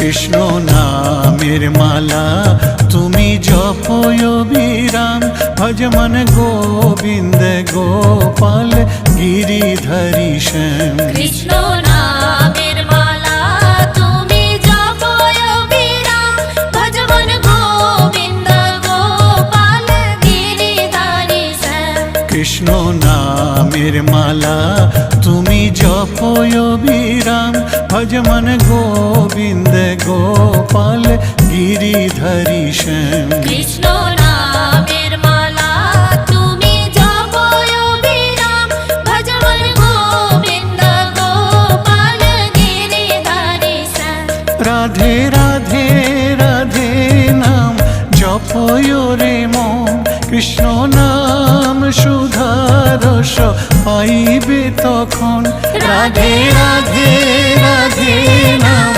কৃষ্ণ নামের মালা তুমি জপয় বিরাম, ভজ মন গোবিন্দ গোপাল গিরিধরি শ্যাম। কৃষ্ণ নামের মালা তুমি জপয় বিরাম, ভজ মন গোবিন্দ গোপাল গিরিধারী শ্যাম। কৃষ্ণ নামের মালা তুমি জপয় বিরাম, ভজ মন গোবিন্দ গোপাল গিরিধরি শ্যাম। কৃষ্ণ নামের মালা তুমি জপয় বিরাম, ভজ মন গোবিন্দ গোপাল গিরিধারী শ্যাম। রাধে রাধে রাধে নাম জপয় রে মন, কৃষ্ণ নাম সুধারস পাইবে তখন। রাধে রাধে রাধে নাম